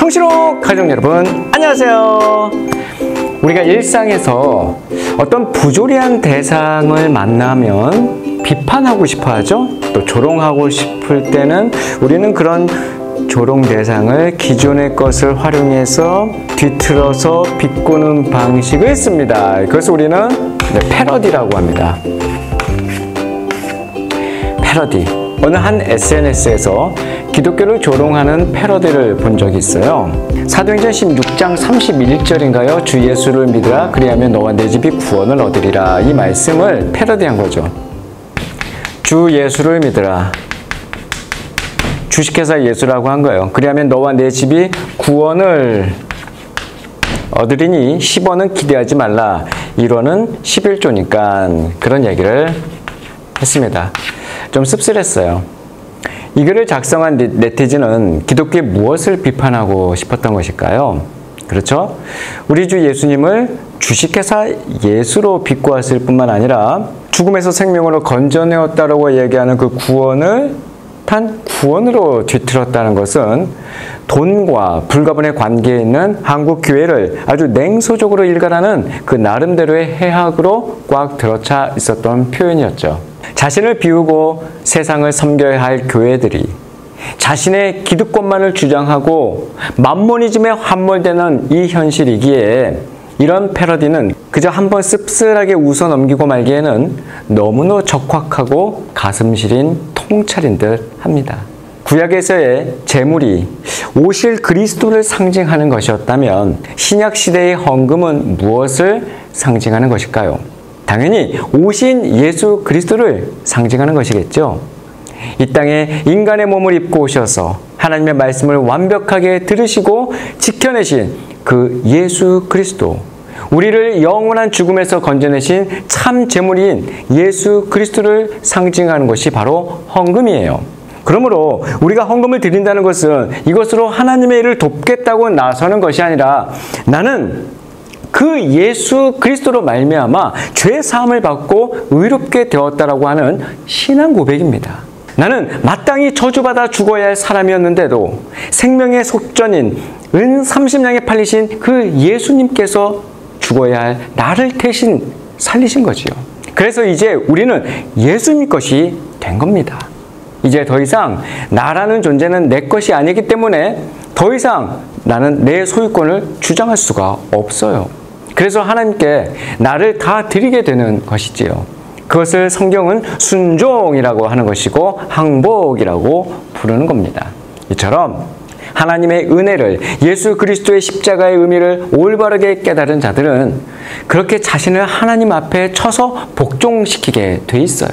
성신호 가족 여러분, 안녕하세요. 우리가 일상에서 어떤 부조리한 대상을 만나면 비판하고 싶어 하죠. 또 조롱하고 싶을 때는 우리는 그런 조롱 대상을 기존의 것을 활용해서 뒤틀어서 비꼬는 방식을 씁니다. 그래서 우리는 패러디라고 합니다. 패러디. 어느 한 SNS에서 기독교를 조롱하는 패러디를 본 적이 있어요. 사도행전 16장 31절인가요? 주 예수를 믿으라 그리하면 너와 내 집이 구원을 얻으리라. 이 말씀을 패러디한 거죠. 주 예수를 믿으라. 주식회사 예수라고 한 거예요. 그리하면 너와 내 집이 구원을 얻으리니 10원은 기대하지 말라. 1원은 11조니까 그런 얘기를 했습니다. 좀 씁쓸했어요. 이 글을 작성한 네티즌은 기독교의 무엇을 비판하고 싶었던 것일까요? 그렇죠? 우리 주 예수님을 주식회사 예수로 비꼬았을 뿐만 아니라 죽음에서 생명으로 건져내었다라고 얘기하는 그 구원을 단 구원으로 뒤틀었다는 것은 돈과 불가분의 관계에 있는 한국 교회를 아주 냉소적으로 일갈하는 그 나름대로의 해학으로 꽉 들어차 있었던 표현이었죠. 자신을 비우고 세상을 섬겨야 할 교회들이 자신의 기득권만을 주장하고 만모니즘에 함몰되는 이 현실이기에 이런 패러디는 그저 한번 씁쓸하게 웃어 넘기고 말기에는 너무나 적확하고 가슴 시린 통찰인 듯 합니다. 구약에서의 제물이 오실 그리스도를 상징하는 것이었다면 신약시대의 헌금은 무엇을 상징하는 것일까요? 당연히 오신 예수 그리스도를 상징하는 것이겠죠. 이 땅에 인간의 몸을 입고 오셔서 하나님의 말씀을 완벽하게 들으시고 지켜내신 그 예수 그리스도, 우리를 영원한 죽음에서 건져내신 참 제물인 예수 그리스도를 상징하는 것이 바로 헌금이에요. 그러므로 우리가 헌금을 드린다는 것은 이것으로 하나님의 일을 돕겠다고 나서는 것이 아니라 나는 그 예수 그리스도로 말미암아 죄 사함을 받고 의롭게 되었다라고 하는 신앙 고백입니다. 나는 마땅히 저주받아 죽어야 할 사람이었는데도 생명의 속전인 은 30냥에 팔리신 그 예수님께서 죽어야 할 나를 대신 살리신 거지요. 그래서 이제 우리는 예수님 것이 된 겁니다. 이제 더 이상 나라는 존재는 내 것이 아니기 때문에 더 이상 나는 내 소유권을 주장할 수가 없어요. 그래서 하나님께 나를 다 드리게 되는 것이지요. 그것을 성경은 순종이라고 하는 것이고 항복이라고 부르는 겁니다. 이처럼 하나님의 은혜를, 예수 그리스도의 십자가의 의미를 올바르게 깨달은 자들은 그렇게 자신을 하나님 앞에 쳐서 복종시키게 돼 있어요.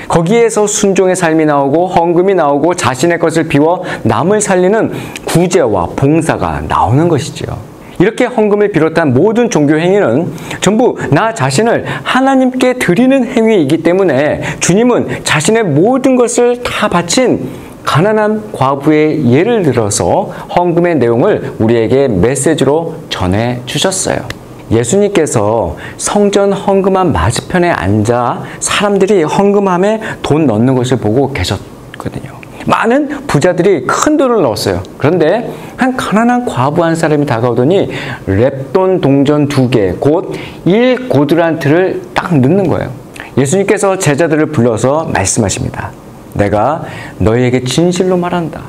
거기에서 순종의 삶이 나오고 헌금이 나오고 자신의 것을 비워 남을 살리는 구제와 봉사가 나오는 것이지요. 이렇게 헌금을 비롯한 모든 종교 행위는 전부 나 자신을 하나님께 드리는 행위이기 때문에 주님은 자신의 모든 것을 다 바친 가난한 과부의 예를 들어서 헌금의 내용을 우리에게 메시지로 전해 주셨어요. 예수님께서 성전 헌금함 맞은편에 앉아 사람들이 헌금함에 돈 넣는 것을 보고 계셨거든요. 많은 부자들이 큰 돈을 넣었어요. 그런데 한 가난한 과부 한 사람이 다가오더니 랩돈 동전 2개, 곧 1고드란트를 딱 넣는 거예요. 예수님께서 제자들을 불러서 말씀하십니다. 내가 너희에게 진실로 말한다.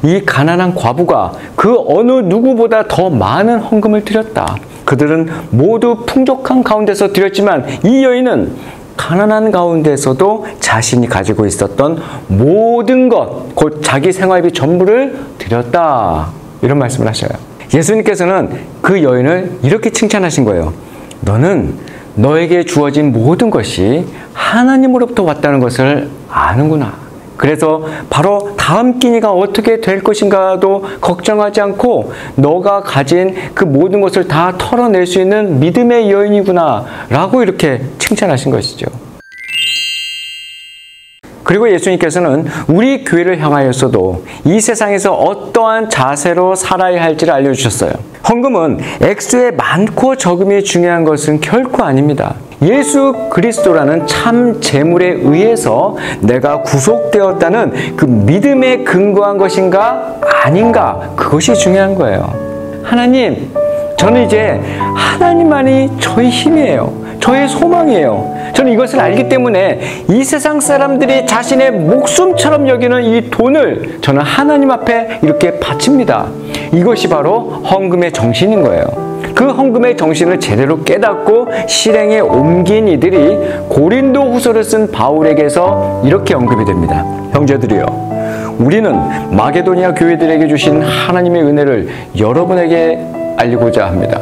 이 가난한 과부가 그 어느 누구보다 더 많은 헌금을 드렸다. 그들은 모두 풍족한 가운데서 드렸지만 이 여인은 가난한 가운데서도 자신이 가지고 있었던 모든 것, 곧 자기 생활비 전부를 드렸다. 이런 말씀을 하셔요. 예수님께서는 그 여인을 이렇게 칭찬하신 거예요. 너는 너에게 주어진 모든 것이 하나님으로부터 왔다는 것을 아는구나. 그래서 바로 다음 끼니가 어떻게 될 것인가도 걱정하지 않고 너가 가진 그 모든 것을 다 털어낼 수 있는 믿음의 여인이구나 라고 이렇게 칭찬하신 것이죠. 그리고 예수님께서는 우리 교회를 향하여서도 이 세상에서 어떠한 자세로 살아야 할지를 알려주셨어요. 헌금은 액수의 많고 적음이 중요한 것은 결코 아닙니다. 예수 그리스도라는 참 재물에 의해서 내가 구속되었다는 그 믿음에 근거한 것인가 아닌가, 그것이 중요한 거예요. 하나님, 저는 이제 하나님만이 저의 힘이에요. 저의 소망이에요. 저는 이것을 알기 때문에 이 세상 사람들이 자신의 목숨처럼 여기는 이 돈을 저는 하나님 앞에 이렇게 바칩니다. 이것이 바로 헌금의 정신인 거예요. 그 헌금의 정신을 제대로 깨닫고 실행에 옮긴 이들이 고린도 후서를 쓴 바울에게서 이렇게 언급이 됩니다. 형제들이여, 우리는 마게도니아 교회들에게 주신 하나님의 은혜를 여러분에게 알리고자 합니다.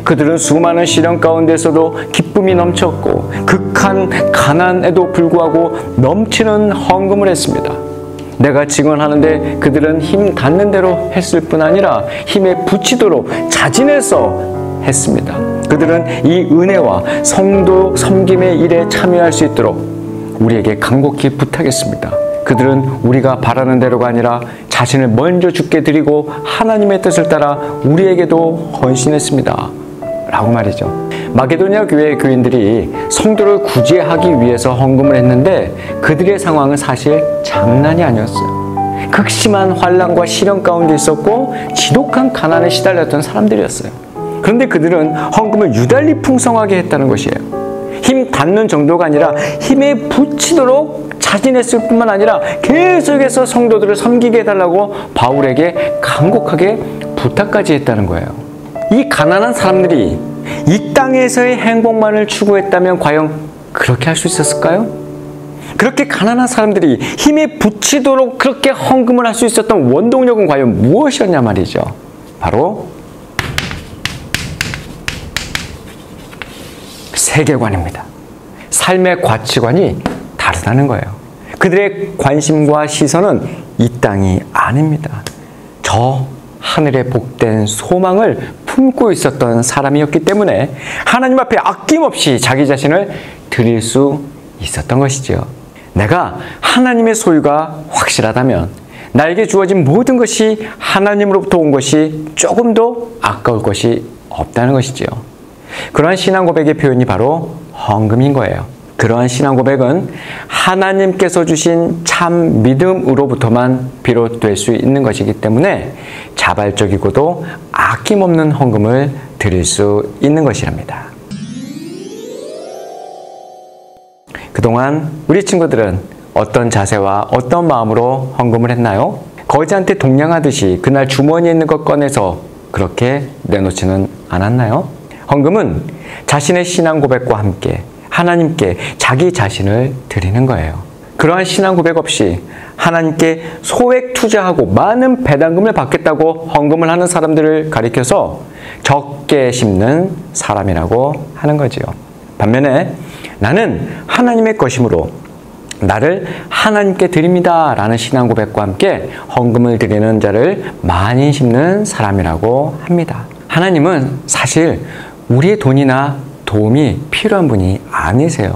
그들은 수많은 시련 가운데서도 기쁨이 넘쳤고 극한 가난에도 불구하고 넘치는 헌금을 했습니다. 내가 증언하는데 그들은 힘 닿는 대로 했을 뿐 아니라 힘에 부치도록 자진해서 했습니다. 그들은 이 은혜와 성도 섬김의 일에 참여할 수 있도록 우리에게 간곡히 부탁했습니다. 그들은 우리가 바라는 대로가 아니라 자신을 먼저 주께 드리고 하나님의 뜻을 따라 우리에게도 헌신했습니다. 라고 말이죠. 마게도니아 교회의 교인들이 성도를 구제하기 위해서 헌금을 했는데 그들의 상황은 사실 장난이 아니었어요. 극심한 환난과 시련 가운데 있었고 지독한 가난에 시달렸던 사람들이었어요. 그런데 그들은 헌금을 유달리 풍성하게 했다는 것이에요. 힘 닿는 정도가 아니라 힘에 부치도록 자진했을 뿐만 아니라 계속해서 성도들을 섬기게 해달라고 바울에게 간곡하게 부탁까지 했다는 거예요. 이 가난한 사람들이 이 땅에서의 행복만을 추구했다면 과연 그렇게 할 수 있었을까요? 그렇게 가난한 사람들이 힘에 부치도록 그렇게 헌금을 할 수 있었던 원동력은 과연 무엇이었냐 말이죠. 바로 세계관입니다. 삶의 가치관이 다르다는 거예요. 그들의 관심과 시선은 이 땅이 아닙니다. 저 하늘의 복된 소망을 품고 있었던 사람이었기 때문에 하나님 앞에 아낌없이 자기 자신을 드릴 수 있었던 것이죠. 내가 하나님의 소유가 확실하다면 나에게 주어진 모든 것이 하나님으로부터 온 것이 조금도 아까울 것이 없다는 것이죠. 그러한 신앙 고백의 표현이 바로 헌금인 거예요. 그러한 신앙 고백은 하나님께서 주신 참 믿음으로부터만 비롯될 수 있는 것이기 때문에 자발적이고도 아낌없는 헌금을 드릴 수 있는 것이랍니다. 그동안 우리 친구들은 어떤 자세와 어떤 마음으로 헌금을 했나요? 거지한테 동냥하듯이 그날 주머니에 있는 것 꺼내서 그렇게 내놓지는 않았나요? 헌금은 자신의 신앙 고백과 함께 하나님께 자기 자신을 드리는 거예요. 그러한 신앙 고백 없이 하나님께 소액 투자하고 많은 배당금을 받겠다고 헌금을 하는 사람들을 가리켜서 적게 심는 사람이라고 하는 거지요. 반면에 나는 하나님의 것이므로 나를 하나님께 드립니다 라는 신앙 고백과 함께 헌금을 드리는 자를 많이 심는 사람이라고 합니다. 하나님은 사실 우리의 돈이나 도움이 필요한 분이 아니세요.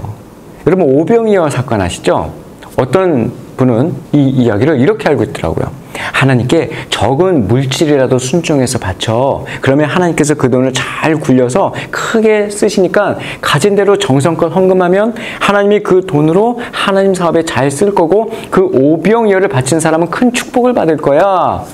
여러분 오병이어 사건 아시죠? 어떤 분은 이 이야기를 이렇게 알고 있더라고요. 하나님께 적은 물질이라도 순종해서 바쳐. 그러면 하나님께서 그 돈을 잘 굴려서 크게 쓰시니까 가진 대로 정성껏 헌금하면 하나님이 그 돈으로 하나님 사업에 잘 쓸 거고 그 오병이어를 바친 사람은 큰 축복을 받을 거야.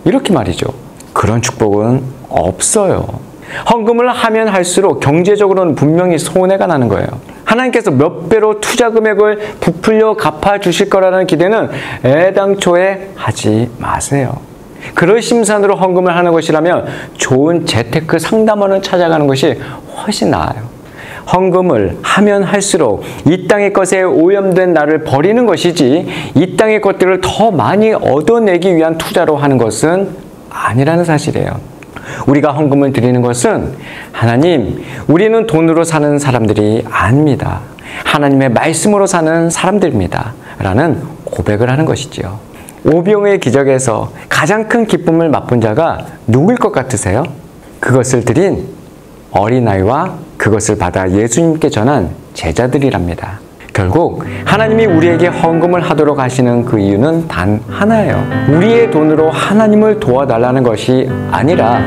이렇게 말이죠. 그런 축복은 없어요. 헌금을 하면 할수록 경제적으로는 분명히 손해가 나는 거예요. 하나님께서 몇 배로 투자 금액을 부풀려 갚아주실 거라는 기대는 애당초에 하지 마세요. 그럴 심산으로 헌금을 하는 것이라면 좋은 재테크 상담원을 찾아가는 것이 훨씬 나아요. 헌금을 하면 할수록 이 땅의 것에 오염된 나를 버리는 것이지 이 땅의 것들을 더 많이 얻어내기 위한 투자로 하는 것은 아니라는 사실이에요. 우리가 헌금을 드리는 것은 하나님, 우리는 돈으로 사는 사람들이 아닙니다. 하나님의 말씀으로 사는 사람들입니다. 라는 고백을 하는 것이지요. 오병이어의 기적에서 가장 큰 기쁨을 맛본 자가 누구일 것 같으세요? 그것을 드린 어린아이와 그것을 받아 예수님께 전한 제자들이랍니다. 결국 하나님이 우리에게 헌금을 하도록 하시는 그 이유는 단 하나예요. 우리의 돈으로 하나님을 도와달라는 것이 아니라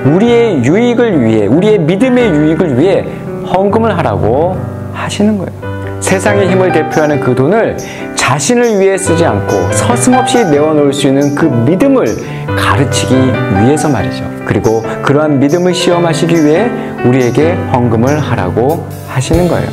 우리의 유익을 위해, 우리의 믿음의 유익을 위해 헌금을 하라고 하시는 거예요. 세상의 힘을 대표하는 그 돈을 자신을 위해 쓰지 않고 서슴없이 내어놓을 수 있는 그 믿음을 가르치기 위해서 말이죠. 그리고 그러한 믿음을 시험하시기 위해 우리에게 헌금을 하라고 하시는 거예요.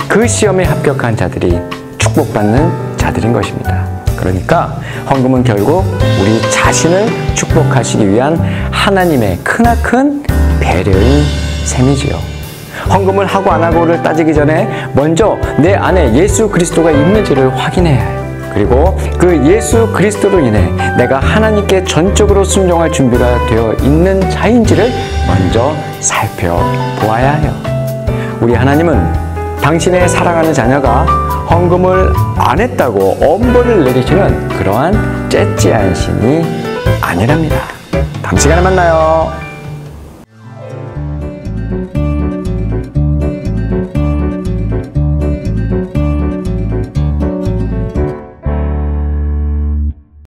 그 시험에 합격한 자들이 축복받는 자들인 것입니다. 그러니까 헌금은 결국 우리 자신을 축복하시기 위한 하나님의 크나큰 배려인 셈이지요. 헌금을 하고 안 하고를 따지기 전에 먼저 내 안에 예수 그리스도가 있는지를 확인해야 해요. 그리고 그 예수 그리스도로 인해 내가 하나님께 전적으로 순종할 준비가 되어 있는 자인지를 먼저 살펴보아야 해요. 우리 하나님은 당신의 사랑하는 자녀가 헌금을 안 했다고 엄벌을 내리시는 그러한 째찌한 신이 아니랍니다. 다음 시간에 만나요.